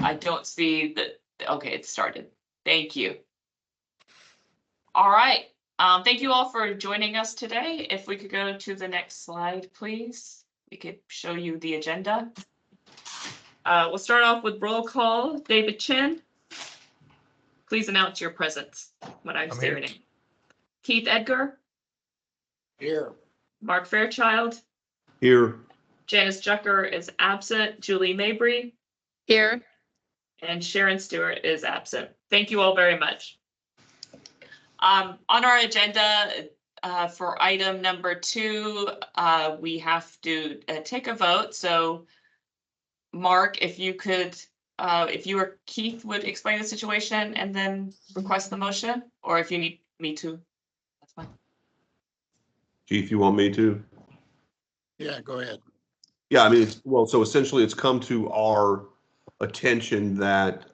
I don't see that. Okay, it started. Thank you. All right. Thank you all for joining us today. If we could go to the next slide, please. We could show you the agenda. We'll start off with roll call. David Chin, please announce your presence when I say your name. Keith Edgar. Here. Mark Fairchild. Here. Janice Jucker is absent. Julie Mabry. Here. And Sharon Stewart is absent. Thank you all very much. On our agenda for item number 2, we have to take a vote. So Mark, if you could, if you or Keith would explain the situation and then request the motion, or if you need me to, that's fine. Keith, you want me to? Yeah, go ahead. Yeah, I mean, well, so essentially it's come to our attention that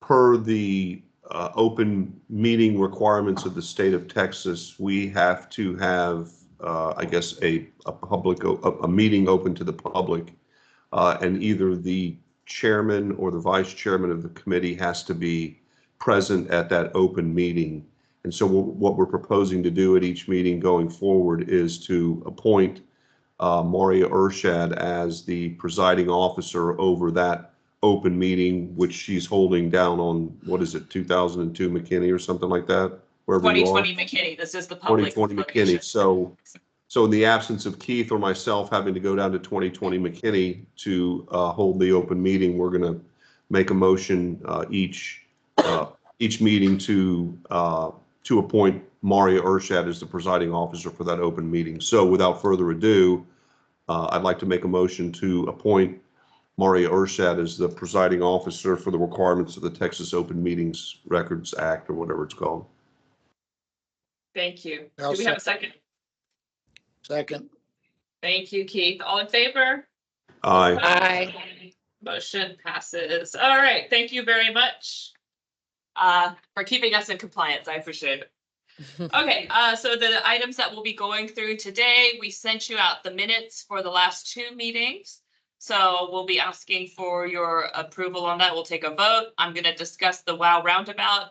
per the open meeting requirements of the state of Texas, we have to have, I guess, a meeting open to the public, and either the chairman or the vice chairman of the committee has to be present at that open meeting. And so what we're proposing to do at each meeting going forward is to appoint Maria Urshad as the presiding officer over that open meeting, which she's holding down on, what is it, 2002 McKinney or something like that? Wherever 2020 McKinney, this is the public. 2020 McKinney. So in the absence of Keith or myself having to go down to 2020 McKinney to hold the open meeting, we're going to make a motion each meeting to appoint Maria Urshad as the presiding officer for that open meeting. So without further ado, I'd like to make a motion to appoint Maria Urshad as the presiding officer for the requirements of the Texas Open Meetings Records Act, or whatever it's called. Thank you. Do we have a second? Second. Thank you, Keith. All in favor? Aye. Aye. Motion passes. All right. Thank you very much for keeping us in compliance. I appreciate it. Okay, so the items that we'll be going through today, we sent you out the minutes for the last 2 meetings. So we'll be asking for your approval on that. We'll take a vote. I'm going to discuss the WOW roundabout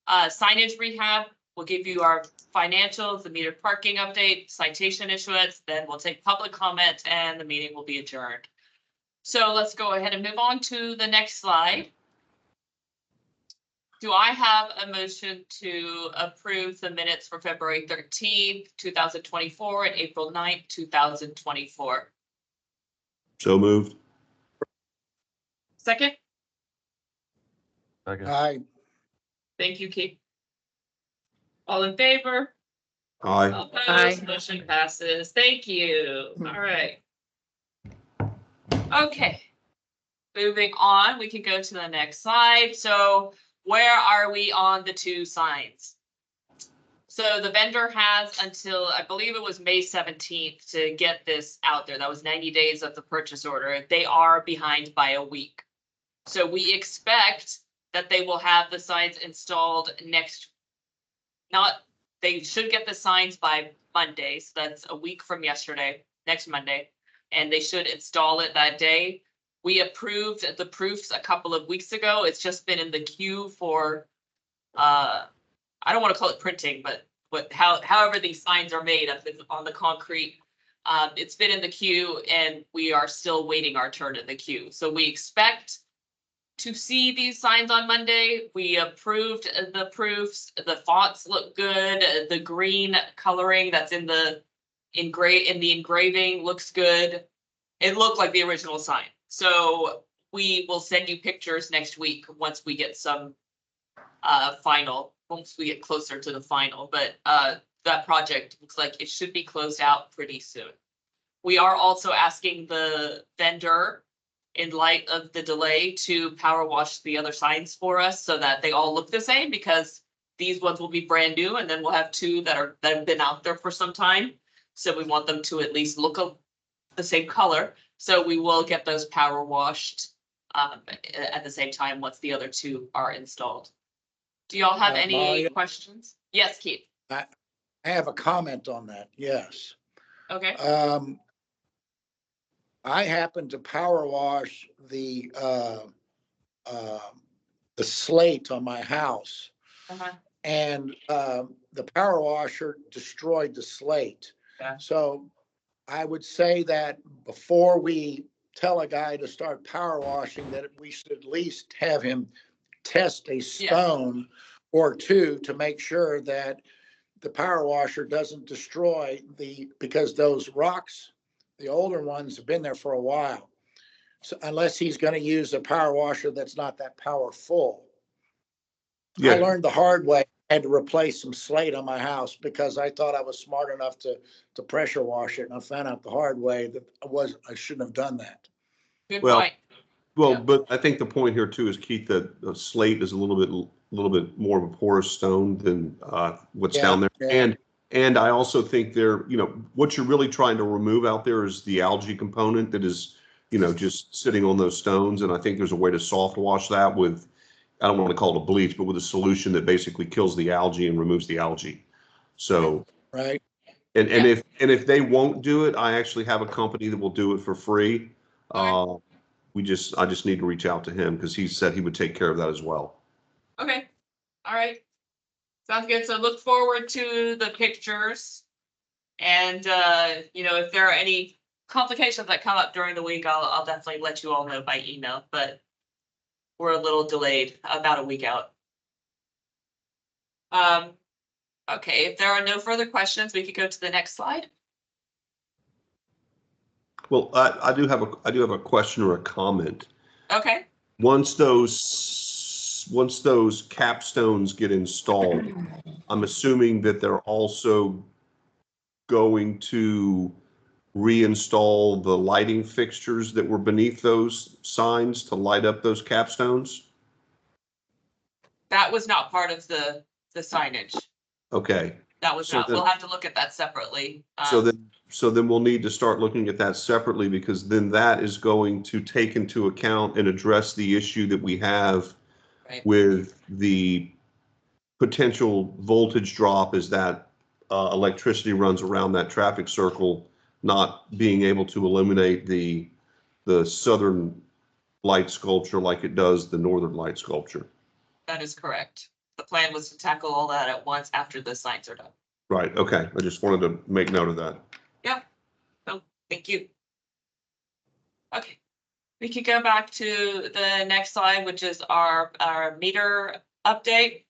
signage rehab. We'll give you our financials, the metered parking update, citation issuance, then we'll take public comment and the meeting will be adjourned. So let's go ahead and move on to the next slide. Do I have a motion to approve the minutes for February 13th, 2024 and April 9th, 2024? So moved. Second? Second. Aye. Thank you, Keith. All in favor? Aye. Opposed? Aye. Motion passes. Thank you. All right. Okay. Moving on, we can go to the next slide. So where are we on the 2 signs? So the vendor has until, I believe it was May 17th to get this out there. That was 90 days of the purchase order. They are behind by a week. So we expect that they will have the signs installed they should get the signs by Monday. So that's a week from yesterday, next Monday, and they should install it that day. We approved the proofs a couple of weeks ago. It's just been in the queue for, I don't want to call it printing, but however these signs are made on the concrete, it's been in the queue and we are still waiting our turn in the queue. So we expect to see these signs on Monday. We approved the proofs. The fonts look good. The green coloring that's in the engraving looks good. It looked like the original sign. So we will send you pictures next week once we get some once we get closer to the final, but that project looks like it should be closed out pretty soon. We are also asking the vendor, in light of the delay, to power wash the other signs for us so that they all look the same, because these ones will be brand new and then we'll have 2 that have been out there for some time. So we want them to at least look the same color. So we will get those power washed at the same time once the other 2 are installed. Do y'all have any Maria, questions? Yes, Keith. I have a comment on that. Yes. Okay. I happened to power wash the the slate on my house, Uh-huh. and the power washer destroyed the slate. Yeah. So I would say that before we tell a guy to start power washing, that we should at least have him test a stone or two to make sure that the power washer doesn't destroy because those rocks, the older ones, have been there for a while. So unless he's going to use a power washer that's not that powerful. I Yeah, learned the hard way. I had to replace some slate on my house because I thought I was smart enough to pressure wash it. And I found out the hard way that I shouldn't have done that. Good Well, point. well, Yeah. but I think the point here too is, Keith, that the slate is a little bit more of a porous stone than what's Yeah, down there. yeah. And I also think what you're really trying to remove out there is the algae component that is, just sitting on those stones. And I think there's a way to soft wash that with, I don't want to call it a bleach, but with a solution that basically kills the algae and removes the algae. So, Right. and Yeah. if they won't do it, I actually have a company that will do it for free. Okay. I just need to reach out to him because he said he would take care of that as well. Okay. All right. Sounds good. So look forward to the pictures. And, if there are any complications that come up during the week, I'll definitely let you all know by email, but we're a little delayed, about a week out. Okay, if there are no further questions, we could go to the next slide. Well, I do have a question or a comment. Okay. Once those capstones get installed, I'm assuming that they're also going to reinstall the lighting fixtures that were beneath those signs to light up those capstones. That was not part of the signage. Okay. That was So not, then- we'll have to look at that separately. So then we'll need to start looking at that separately, because then that is going to take into account and address the issue that we have Right. with the potential voltage drop as that electricity runs around that traffic circle, not being able to illuminate the southern light sculpture like it does the northern light sculpture. That is correct. The plan was to tackle all that at once after the signs are done. Right, okay. I just wanted to make note of that. Yeah. So, thank you. Okay. We could go back to the next slide, which is our meter update.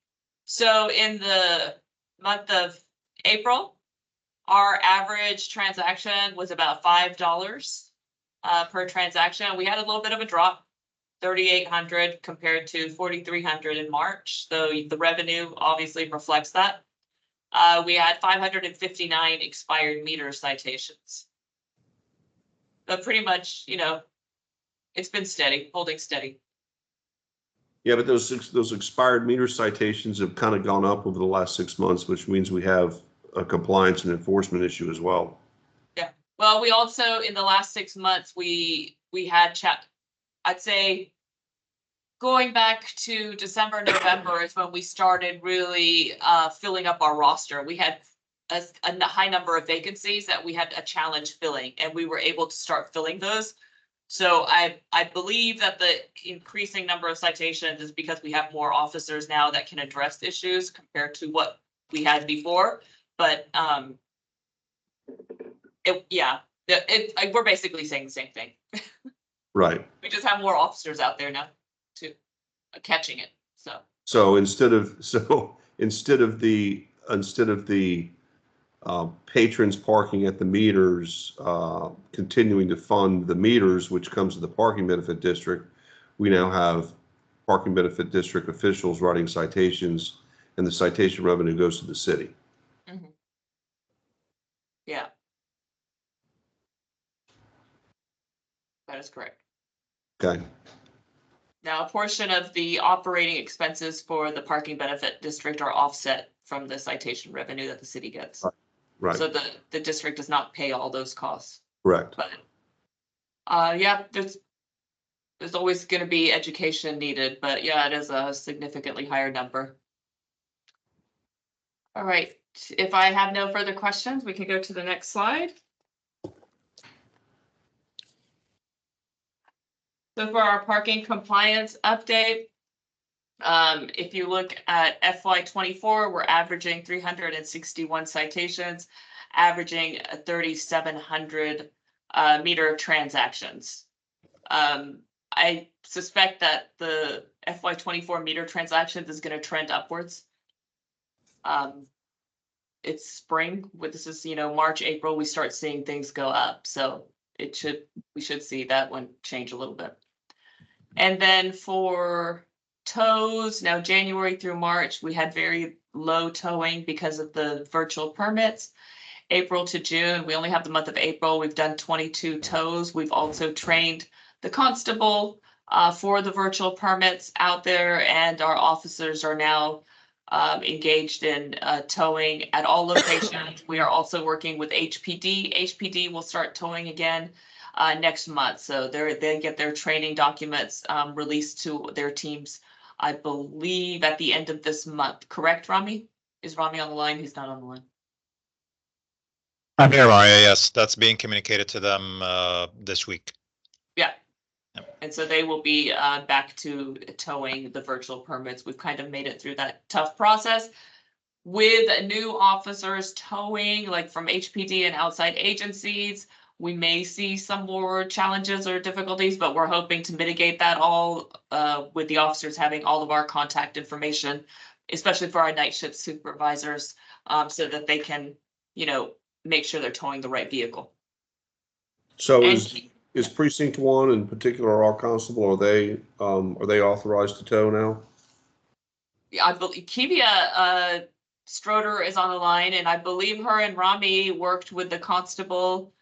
So in the month of April, our average transaction was about $5 per transaction. We had a little bit of a drop, 3,800 compared to 4,300 in March. So the revenue obviously reflects that. We had 559 expired meter citations. But pretty much, it's been steady, holding steady. Yeah, but those expired meter citations have kind of gone up over the last 6 months, which means we have a compliance and enforcement issue as well. Yeah. Well, we also, in the last 6 months, we had I'd say going back to December, November is when we started really filling up our roster. We had a high number of vacancies that we had a challenge filling, and we were able to start filling those. So I believe that the increasing number of citations is because we have more officers now that can address issues compared to what we had before. But we're basically saying the same thing. Right. We just have more officers out there now to catching it. So instead of the patrons parking at the meters, continuing to fund the meters, which comes to the parking benefit district, we now have parking benefit district officials writing citations, and the citation revenue goes to the city. Mm-hmm. Yeah. That is correct. Okay. Now, a portion of the operating expenses for the parking benefit district are offset from the citation revenue that the city gets. Right. So the district does not pay all those costs. Correct. But there's always going to be education needed, but yeah, it is a significantly higher number. All right, if I have no further questions, we can go to the next slide. So for our parking compliance update, if you look at FY 24, we're averaging 361 citations, averaging 3,700 meter transactions. I suspect that the FY 24 meter transactions is going to trend upwards. It's spring, this is, March, April, we start seeing things go up. So we should see that one change a little bit. And then for tows, now January through March, we had very low towing because of the virtual permits. April to June, we only have the month of April. We've done 22 tows. We've also trained the constable for the virtual permits out there, and our officers are now engaged in towing at all locations. We are also working with HPD. HPD will start towing again next month. So they get their training documents released to their teams, I believe, at the end of this month. Correct, Rami? Is Rami on the line? He's not on the line. I'm here, Maria. Yes, that's being communicated to them this week. Yeah. Yep. And so they will be back to towing the virtual permits. We've kind of made it through that tough process. With new officers towing, like from HPD and outside agencies, we may see some more challenges or difficulties, but we're hoping to mitigate that all with the officers having all of our contact information, especially for our night shift supervisors, so that they can, make sure they're towing the right vehicle. So And is precinct 1 in particular, our constable, are they authorized to tow now? Yeah, I believe Kivia Stroder is on the line, and I believe her and Rami worked with the constable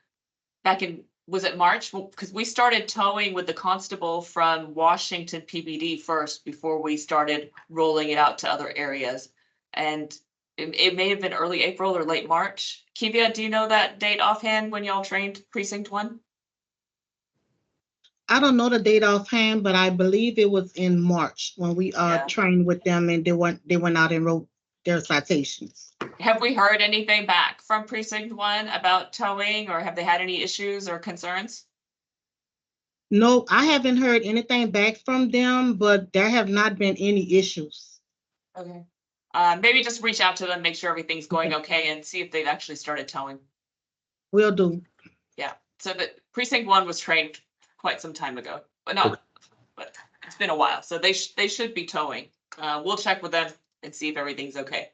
back in, was it March? Because we started towing with the constable from Washington PBD first before we started rolling it out to other areas. And it may have been early April or late March. Kivia, do you know that date offhand when y'all trained precinct 1? I don't know the date offhand, but I believe it was in March when we Yeah. trained with them, and they went out and wrote their citations. Have we heard anything back from precinct 1 about towing, or have they had any issues or concerns? No, I haven't heard anything back from them, but there have not been any issues. Okay. Maybe just reach out to them, make sure everything's going okay, and see if they've actually started towing. Will do. Yeah, so the precinct 1 was trained quite some time ago, but it's been a while, so they should be towing. We'll check with them and see if everything's okay.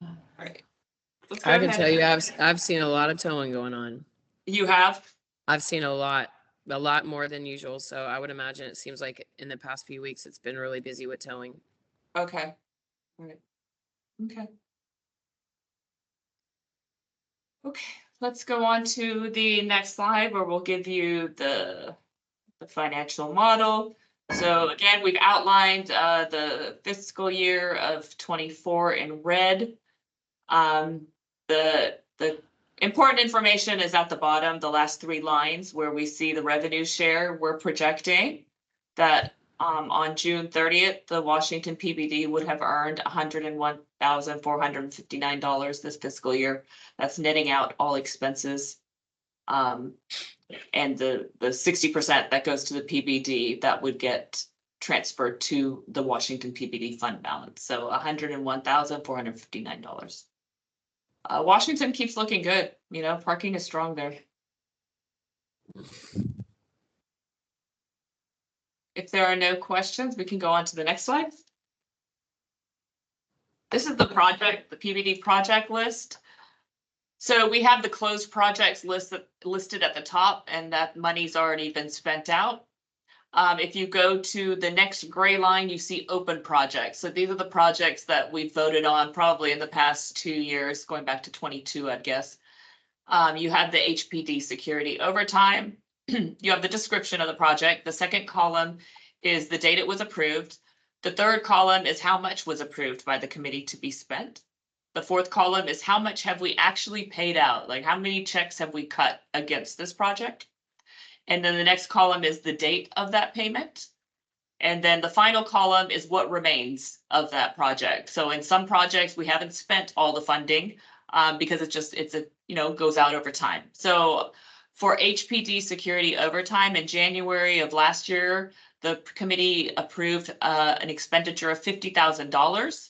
All right. Let's go I can ahead. tell you, I've seen a lot of towing going on. You have? I've seen a lot more than usual. So I would imagine it seems like in the past few weeks, it's been really busy with towing. Okay. All right. Okay. Okay, let's go on to the next slide where we'll give you the financial model. So again, we've outlined the fiscal year of 24 in red. The important information is at the bottom, the last 3 lines where we see the revenue share. We're projecting that on June 30th, the Washington PBD would have earned $101,459 this fiscal year. That's netting out all expenses. And the 60% that goes to the PBD that would get transferred to the Washington PBD fund balance. So $101,459. Washington keeps looking good. Parking is strong there. If there are no questions, we can go on to the next slide. This is the PBD project list. So we have the closed projects listed at the top, and that money's already been spent out. If you go to the next gray line, you see open projects. So these are the projects that we voted on probably in the past 2 years, going back to 22, I guess. You have the HPD security overtime. You have the description of the project. The second column is the date it was approved. The third column is how much was approved by the committee to be spent. The fourth column is how much have we actually paid out? Like how many checks have we cut against this project? And then the next column is the date of that payment. And then the final column is what remains of that project. So in some projects, we haven't spent all the funding because it's goes out over time. So For HPD security overtime in January of last year, the committee approved an expenditure of $50,000.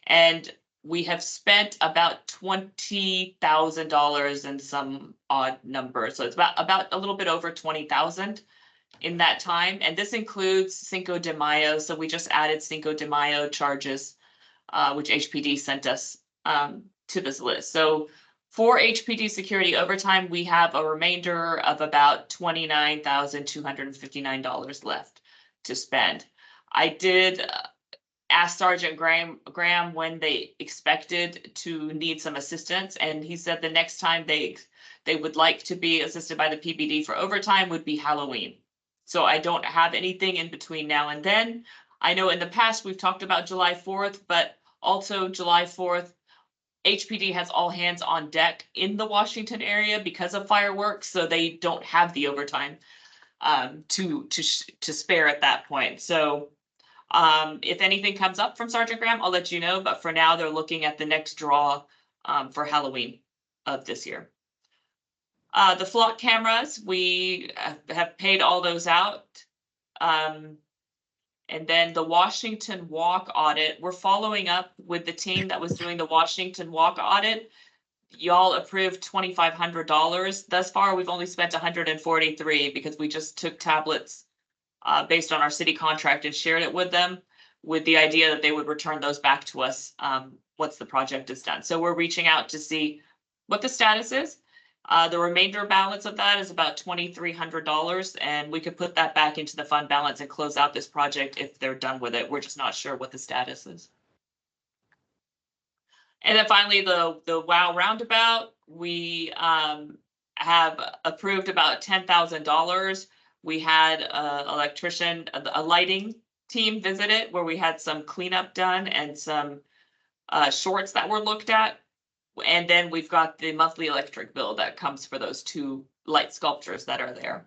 And we have spent about $20,000 and some odd number. So it's about a little bit over 20,000 in that time. And this includes Cinco de Mayo. So we just added Cinco de Mayo charges, which HPD sent us to this list. So for HPD security overtime, we have a remainder of about $29,259 left to spend. I did asked Sergeant Graham when they expected to need some assistance, and he said the next time they would like to be assisted by the PBD for overtime would be Halloween. So I don't have anything in between now and then. I know in the past we've talked about July 4th, but also July 4th, HPD has all hands on deck in the Washington area because of fireworks, so they don't have the overtime to spare at that point. So if anything comes up from Sergeant Graham, I'll let you know, but for now they're looking at the next draw for Halloween of this year. The flock cameras, we have paid all those out. And then the Washington Walk audit, we're following up with the team that was doing the Washington Walk audit. Y'all approved $2,500. Thus far, we've only spent $143 because we just took tablets based on our city contract and shared it with them with the idea that they would return those back to us once the project is done. So we're reaching out to see what the status is. The remainder balance of that is about $2,300, and we could put that back into the fund balance and close out this project if they're done with it. We're just not sure what the status is. And then finally, the WOW roundabout, we have approved about $10,000. We had a lighting team visit it where we had some cleanup done and some shorts that were looked at. And then we've got the monthly electric bill that comes for those 2 light sculptures that are there.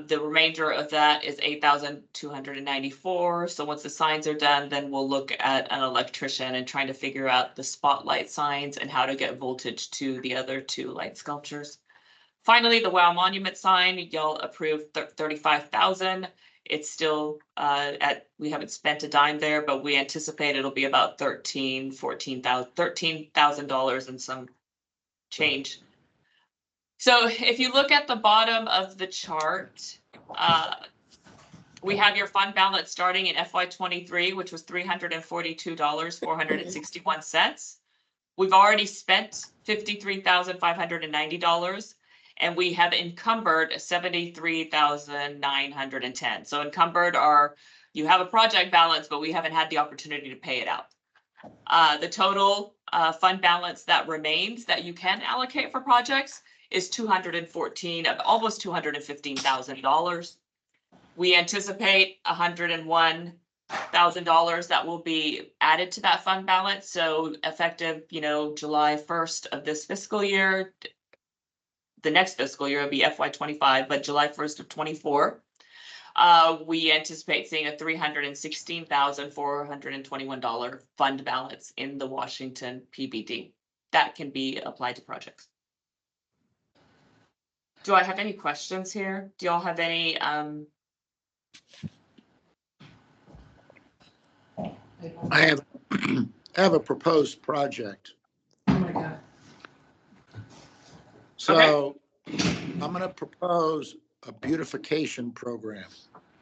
The remainder of that is $8,294. So once the signs are done, then we'll look at an electrician and trying to figure out the spotlight signs and how to get voltage to the other 2 light sculptures. Finally, the WOW monument sign, y'all approved $35,000. It's still we haven't spent a dime there, but we anticipate it'll be about $13,000 and some change. So if you look at the bottom of the chart, we have your fund balance starting in FY23, which was $342,461. We've already spent $53,590. And we have encumbered $73,910. So encumbered are, you have a project balance, but we haven't had the opportunity to pay it out. The total fund balance that remains that you can allocate for projects is almost $215,000. We anticipate $101,000 that will be added to that fund balance. So effective, July 1st of this fiscal year, the next fiscal year will be FY25, but July 1st of 24, we anticipate seeing a $316,421 fund balance in the Washington PBD that can be applied to projects. Do I have any questions here? Do y'all have any? I have a proposed project. Oh my God. So I'm going to propose a beautification program.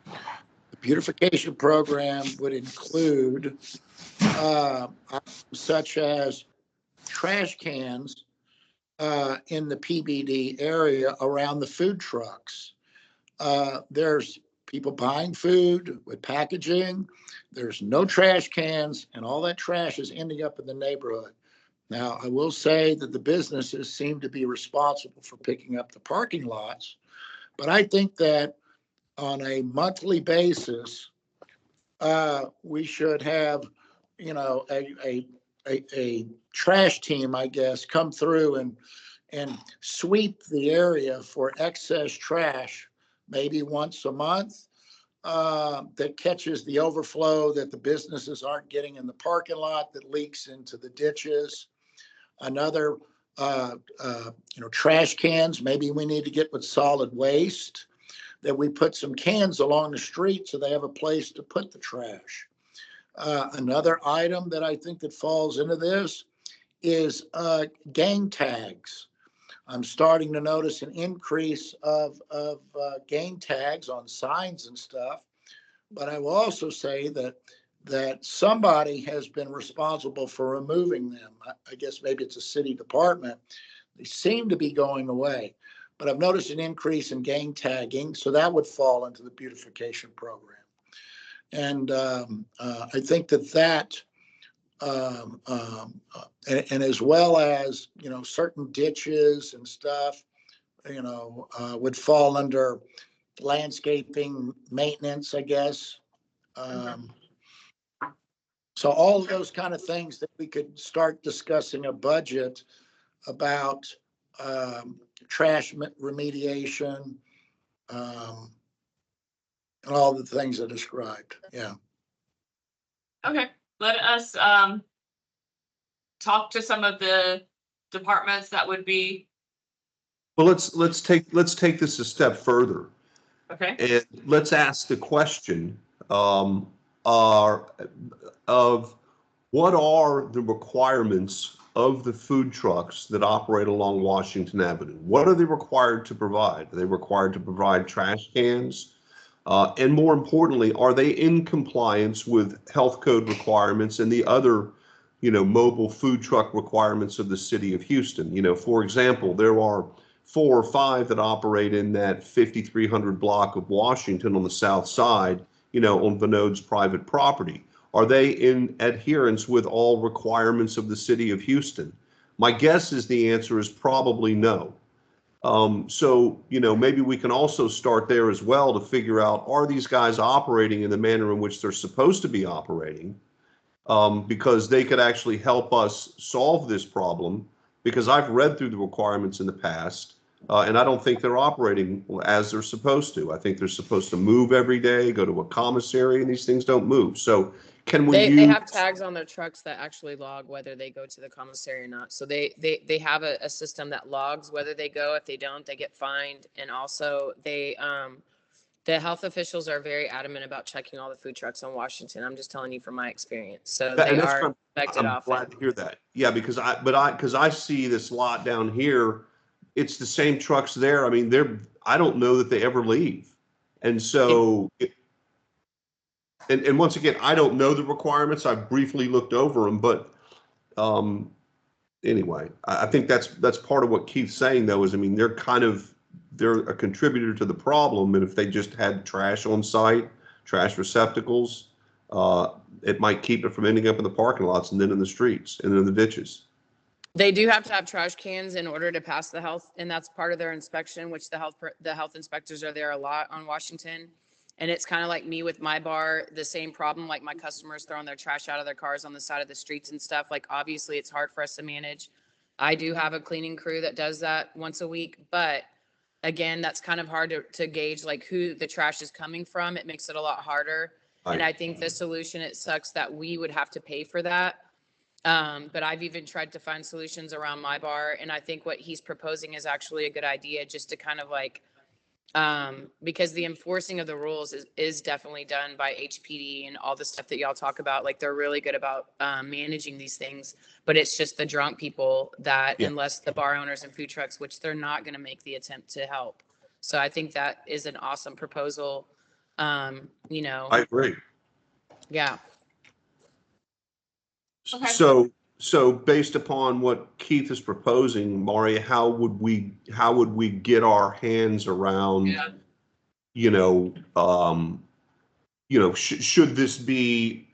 The beautification program would include such as trash cans in the PBD area around the food trucks. There's people buying food with packaging. There's no trash cans, and all that trash is ending up in the neighborhood. Now, I will say that the businesses seem to be responsible for picking up the parking lots, but I think that on a monthly basis, we should have, a trash team, I guess, come through and sweep the area for excess trash, maybe once a month, that catches the overflow that the businesses aren't getting in the parking lot that leaks into the ditches. Another trash cans. Maybe we need to get with solid waste, that we put some cans along the street so they have a place to put the trash. Another item that I think that falls into this is gang tags. I'm starting to notice an increase of gang tags on signs and stuff. But I will also say that somebody has been responsible for removing them. I guess maybe it's a city department. They seem to be going away. But I've noticed an increase in gang tagging, so that would fall into the beautification program. And I think that and as well as, certain ditches and stuff, would fall under landscaping maintenance, I guess. So all of those kind of things that we could start discussing a budget about, trash remediation, and all the things I described. Yeah. Okay, let us talk to some of the departments that would be, Well, let's take this a step further. okay, And let's ask the question, are, of what are the requirements of the food trucks that operate along Washington Avenue? What are they required to provide? Are they required to provide trash cans? And more importantly, are they in compliance with health code requirements and the other, mobile food truck requirements of the city of Houston? For example, there are 4 or 5 that operate in that 5,300 block of Washington on the south side, on Vinode's private property. Are they in adherence with all requirements of the city of Houston? My guess is the answer is probably no. So, maybe we can also start there as well to figure out, are these guys operating in the manner in which they're supposed to be operating? Because they could actually help us solve this problem, because I've read through the requirements in the past, and I don't think they're operating as they're supposed to. I think they're supposed to move every day, go to a commissary, and these things don't move. So can we They use? have tags on their trucks that actually log whether they go to the commissary or not. So they have a system that logs whether they go. If they don't, they get fined. And also the health officials are very adamant about checking all the food trucks on Washington. I'm just telling you from my experience. So they And that's are what inspected I'm often. glad to hear that. Yeah, because I see this lot down here. It's the same trucks there. I mean, I don't know that they ever leave. And so, and once again, I don't know the requirements. I've briefly looked over them, but anyway, I think that's part of what Keith's saying, though, is, I mean, they're a contributor to the problem. And if they just had trash on site, trash receptacles, it might keep it from ending up in the parking lots and then in the streets and in the ditches. They do have to have trash cans in order to pass the health, and that's part of their inspection, which the health inspectors are there a lot on Washington. And it's kind of like me with my bar, the same problem, like my customers throwing their trash out of their cars on the side of the streets and stuff. Like, obviously it's hard for us to manage. I do have a cleaning crew that does that once a week, but again, that's kind of hard to gauge, like, who the trash is coming from. It makes it a lot harder. And I think the solution, it sucks that we would have to pay for that. But I've even tried to find solutions around my bar. And I think what he's proposing is actually a good idea, just to kind of like, because the enforcing of the rules is definitely done by HPD and all the stuff that y'all talk about. Like, they're really good about managing these things, but it's just the drunk people that, unless the bar owners and food trucks, which they're not going to make the attempt to help. So I think that is an awesome proposal. I agree. Yeah. Okay. So based upon what Keith is proposing, Mari, how would we get our hands around, should this be,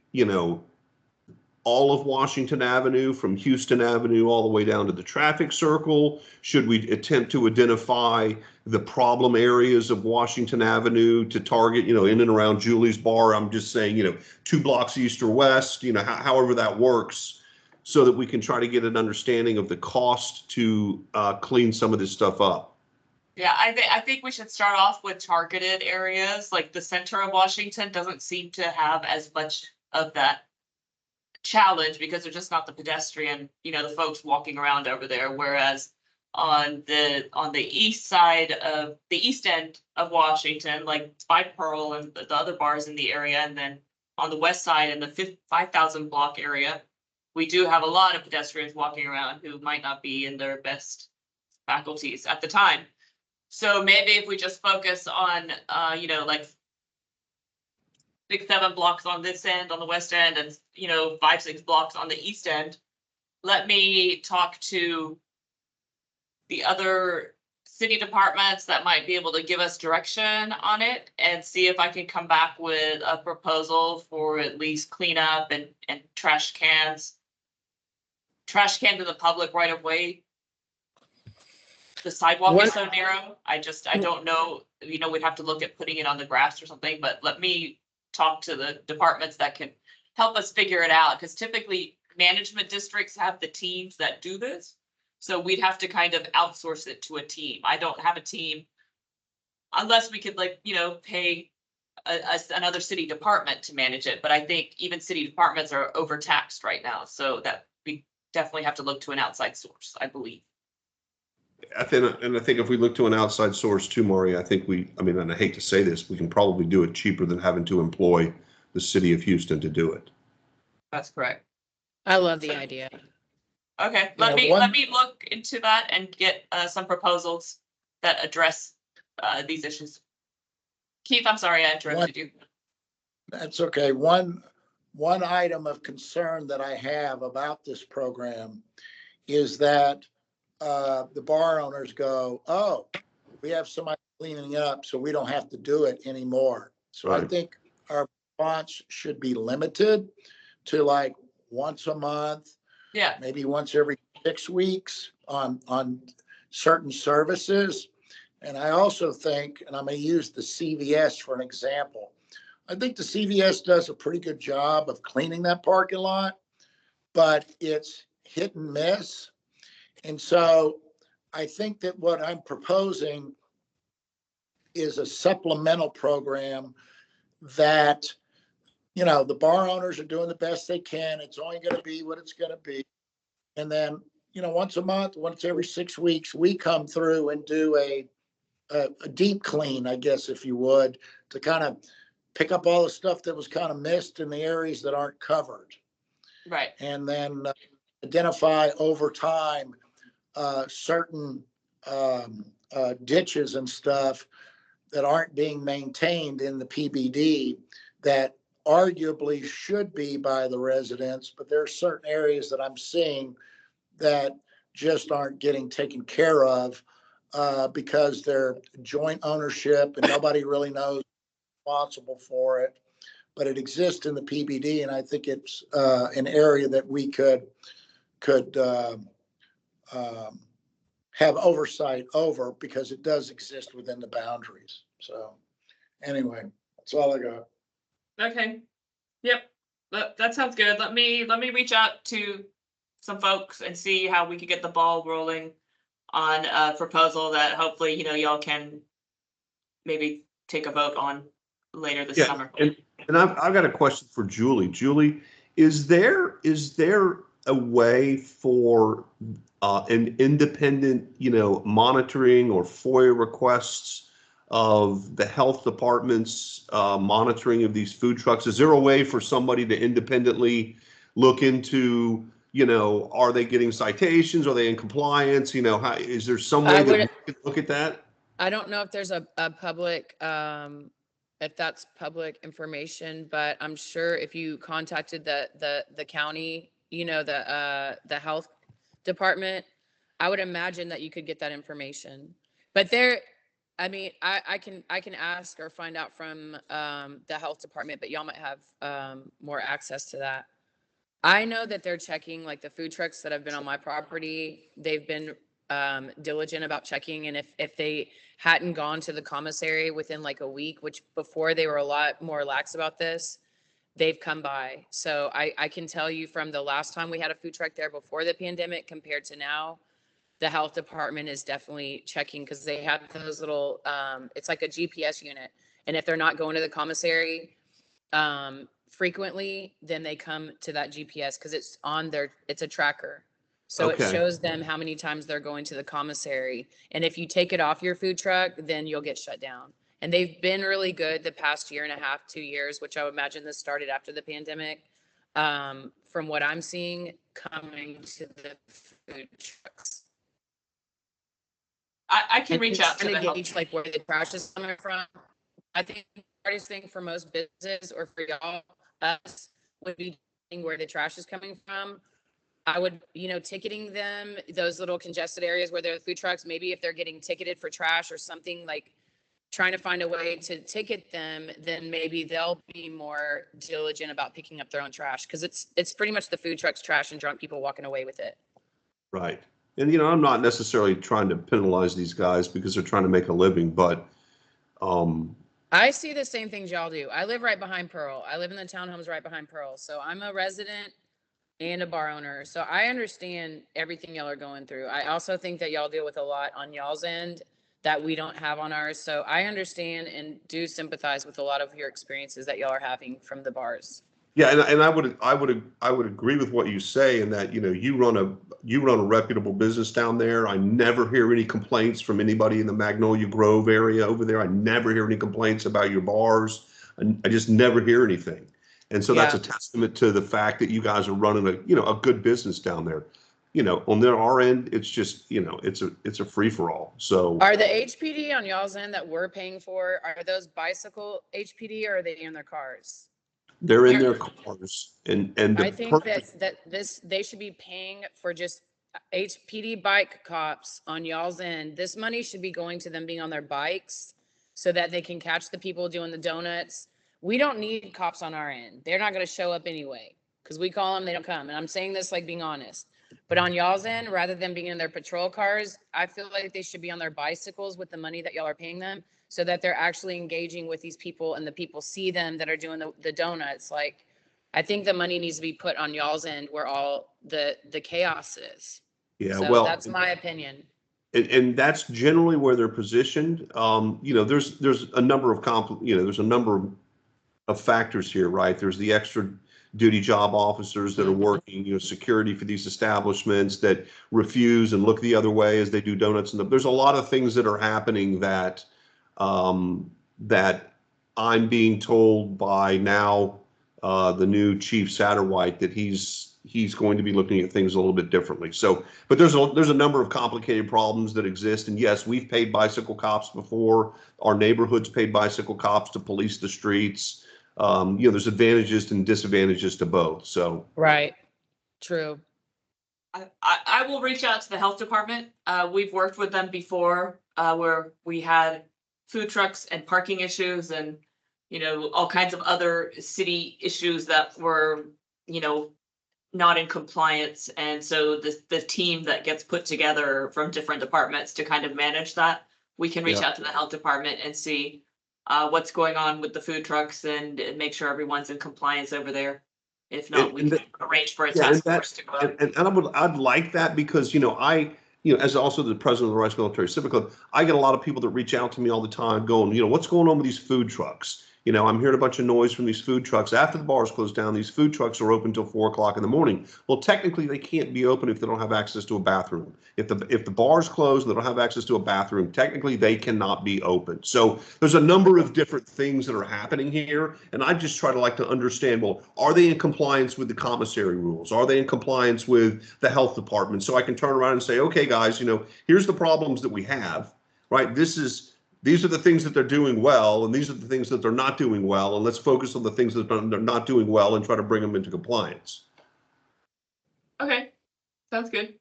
all of Washington Avenue, from Houston Avenue all the way down to the traffic circle? Should we attempt to identify the problem areas of Washington Avenue to target, in and around Julie's bar? I'm just saying, 2 blocks east or west, however that works, so that we can try to get an understanding of the cost to clean some of this stuff up. Yeah, I think we should start off with targeted areas. Like the center of Washington doesn't seem to have as much of that challenge because they're just not the pedestrian, the folks walking around over there. Whereas on the east side of the east end of Washington, like by Pearl and the other bars in the area, and then on the west side in the 5,000 block area, we do have a lot of pedestrians walking around who might not be in their best faculties at the time. So maybe if we just focus on, like 6-7 blocks on this end, on the west end, and 5-6 blocks on the east end. Let me talk to the other city departments that might be able to give us direction on it and see if I can come back with a proposal for at least cleanup and trash cans. Trash can to the public right of way. The sidewalk is so narrow. I don't know, we'd have to look at putting it on the grass or something, but let me talk to the departments that can help us figure it out. Because typically management districts have the teams that do this. So we'd have to kind of outsource it to a team. I don't have a team unless we could pay another city department to manage it. But I think even city departments are overtaxed right now. So that we definitely have to look to an outside source, I believe. I think if we look to an outside source too, Maury, and I hate to say this, we can probably do it cheaper than having to employ the city of Houston to do it. That's correct. I love the idea. Okay, let me look into that and get some proposals that address these issues. Keith, I'm sorry I interrupted you. That's okay. One item of concern that I have about this program is that the bar owners go, oh, we have somebody cleaning up, so we don't have to do it anymore. So right. I think our response should be limited to like once a month, maybe once every 6 weeks on certain services. And I also think, and I'm going to use the CVS for an example, I think the CVS does a pretty good job of cleaning that parking lot, but it's hit and miss. And so I think that what I'm proposing is a supplemental program that, the bar owners are doing the best they can. It's only going to be what it's going to be. And then, once a month, once every 6 weeks, we come through and do a deep clean, I guess, if you would, to kind of pick up all the stuff that was kind of missed in the areas that aren't covered. Right. And then identify over time certain ditches and stuff that aren't being maintained in the PBD that arguably should be by the residents, but there are certain areas that I'm seeing that just aren't getting taken care of because they're joint ownership and nobody really knows responsible for it. But it exists in the PBD, and I think it's an area that we could have oversight over because it does exist within the boundaries. So anyway, that's all I got. Okay. Yep. That sounds good. Let me reach out to some folks and see how we could get the ball rolling on a proposal that hopefully, y'all can maybe take a vote on later this summer. And I've got a question for Julie. Julie, is there a way for an independent, monitoring or FOIA requests of the health department's monitoring of these food trucks? Is there a way for somebody to independently look into, are they getting citations? Are they in compliance? Is there some way that we could look at that? I don't know if there's a public, if that's public information, but I'm sure if you contacted the county, the health department, I would imagine that you could get that information. But I can ask or find out from the health department, but y'all might have more access to that. I know that they're checking, like the food trucks that have been on my property, they've been diligent about checking, and if they hadn't gone to the commissary within like a week, which before they were a lot more lax about this, they've come by. So I can tell you from the last time we had a food truck there before the pandemic compared to now, the health department is definitely checking because they have those little, it's like a GPS unit. And if they're not going to the commissary, frequently, then they come to that GPS because it's on their, it's a tracker. So it Okay. shows them how many times they're going to the commissary. And if you take it off your food truck, then you'll get shut down. And they've been really good the past year and a half, 2 years, which I would imagine this started after the pandemic. From what I'm seeing coming to the food trucks. I can And reach out to trying the health. gauge like where the trash is coming from. I think the hardest thing for most businesses or for y'all, us, would be where the trash is coming from. I would, ticketing them, those little congested areas where there are food trucks, maybe if they're getting ticketed for trash or something, like trying to find a way to ticket them, then maybe they'll be more diligent about picking up their own trash. Cause it's pretty much the food truck's trash and drunk people walking away with it. Right. And, I'm not necessarily trying to penalize these guys because they're trying to make a living, but, I see the same things y'all do. I live right behind Pearl. I live in the townhomes right behind Pearl. So I'm a resident and a bar owner. So I understand everything y'all are going through. I also think that y'all deal with a lot on y'all's end that we don't have on ours. So I understand and do sympathize with a lot of your experiences that y'all are having from the bars. yeah, and I would agree with what you say in that, you run a reputable business down there. I never hear any complaints from anybody in the Magnolia Grove area over there. I never hear any complaints about your bars. I just never hear anything. And so that's a testament to the fact that you guys are running a good business down there. On our end, it's just, it's a free for all. So Are the HPD on y'all's end that we're paying for, are those bicycle HPD or are they in their cars? they're in their cars and I think they should be paying for just HPD bike cops on y'all's end. This money should be going to them being on their bikes so that they can catch the people doing the donuts. We don't need cops on our end. They're not going to show up anyway because we call them, they don't come. And I'm saying this like being honest. But on y'all's end, rather than being in their patrol cars, I feel like they should be on their bicycles with the money that y'all are paying them so that they're actually engaging with these people and the people see them that are doing the donuts. Like, I think the money needs to be put on y'all's end where all the chaos is. yeah, So well, that's my opinion. and that's generally where they're positioned. There's a number of there's a number of factors here, right? There's the extra duty job officers that are working, security for these establishments that refuse and look the other way as they do donuts. And there's a lot of things that are happening that that I'm being told by now the new Chief Satterwhite that he's going to be looking at things a little bit differently. So, but there's a number of complicated problems that exist. And yes, we've paid bicycle cops before. Our neighborhoods paid bicycle cops to police the streets. There's advantages and disadvantages to both. So Right. True. I will reach out to the health department. We've worked with them before, where we had food trucks and parking issues and, all kinds of other city issues that were, not in compliance. And so the team that gets put together from different departments to kind of manage that, we can reach out to the health department and see what's going on with the food trucks and make sure everyone's in compliance over there. If not, we can arrange for a task force to go out. And I'd like that because, as also the president of the Rice Military Civic Club, I get a lot of people that reach out to me all the time going, what's going on with these food trucks? I'm hearing a bunch of noise from these food trucks. After the bars close down, these food trucks are open till 4 o'clock in the morning. Well, technically they can't be open if they don't have access to a bathroom. If the bars close and they don't have access to a bathroom, technically they cannot be open. So there's a number of different things that are happening here. And I just try to understand, well, are they in compliance with the commissary rules? Are they in compliance with the health department? So I can turn around and say, okay, guys, here's the problems that we have, right? These are the things that they're doing well, and these are the things that they're not doing well, and let's focus on the things that they're not doing well and try to bring them into compliance. Okay, sounds good.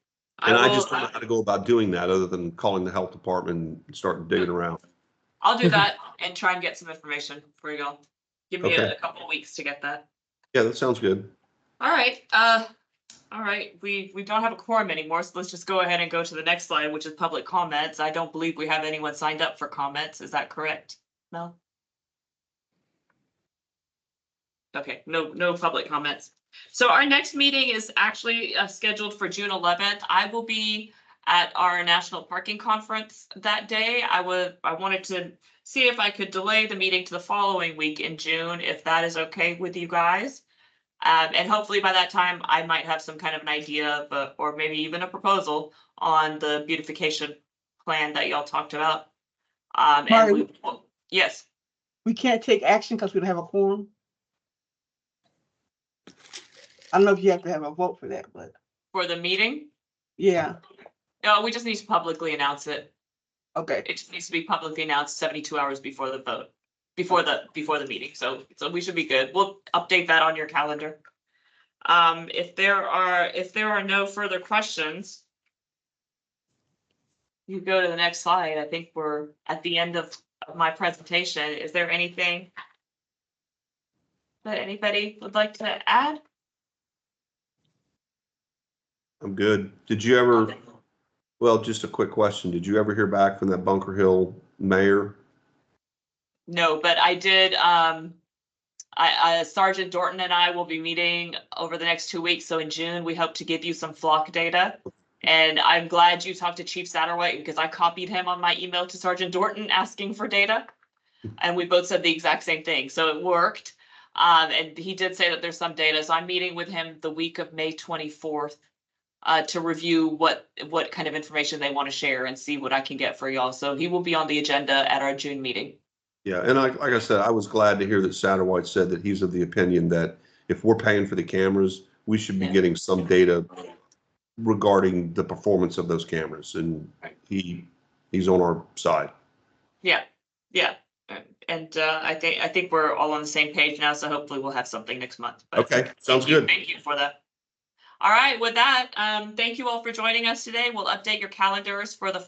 And I just don't know how to go about doing that other than calling the health department and starting digging around. I'll do that and try and get some information for y'all. Give me a couple of weeks to get that. Yeah, that sounds good. All right. All right, we don't have a quorum anymore, so let's just go ahead and go to the next slide, which is public comments. I don't believe we have anyone signed up for comments. Is that correct? No? Okay, no public comments. So our next meeting is actually scheduled for June 11th. I will be at our National Parking Conference that day. I wanted to see if I could delay the meeting to the following week in June, if that is okay with you guys. And hopefully by that time, I might have some kind of an idea, but, or maybe even a proposal on the beautification plan that y'all talked about. And Marty, yes, we can't take action because we don't have a quorum. I don't know if you have to have a vote for that, but for the meeting, yeah, no, we just need to publicly announce it. okay. It just needs to be publicly announced 72 hours before the vote, before the meeting. So we should be good. We'll update that on your calendar. If there are no further questions, you go to the next slide. I think we're at the end of my presentation. Is there anything that anybody would like to add? I'm good. Did you ever, well, just a quick question. Did you ever hear back from that Bunker Hill mayor? No, but I did, Sergeant Dorton and I will be meeting over the next 2 weeks. So in June, we hope to give you some flock data. And I'm glad you talked to Chief Satterwhite because I copied him on my email to Sergeant Dorton asking for data. And we both said the exact same thing. So it worked. And he did say that there's some data. So I'm meeting with him the week of May 24th to review what kind of information they want to share and see what I can get for y'all. So he will be on the agenda at our June meeting. Yeah, and like I said, I was glad to hear that Satterwhite said that he's of the opinion that if we're paying for the cameras, we should be Yeah. getting some data regarding the performance of those cameras, and he's on our side. Yeah, yeah. And I think we're all on the same page now, so hopefully we'll have something next month. But Okay, sounds good. Thank you for that. All right, with that, thank you all for joining us today. We'll update your calendars for the,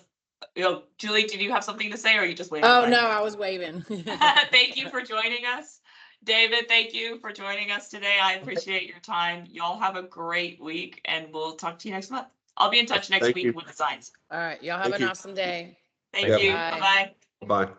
Julie, did you have something to say or are you just waving? Oh, no, I was waving. Thank you for joining us. David, thank you for joining us today. I appreciate your time. Y'all have a great week and we'll talk to you next month. I'll be in touch next Thank week you. with the signs. All right, y'all have Thank an you. awesome day. Thank Yep. you. Bye. Bye-bye. Bye.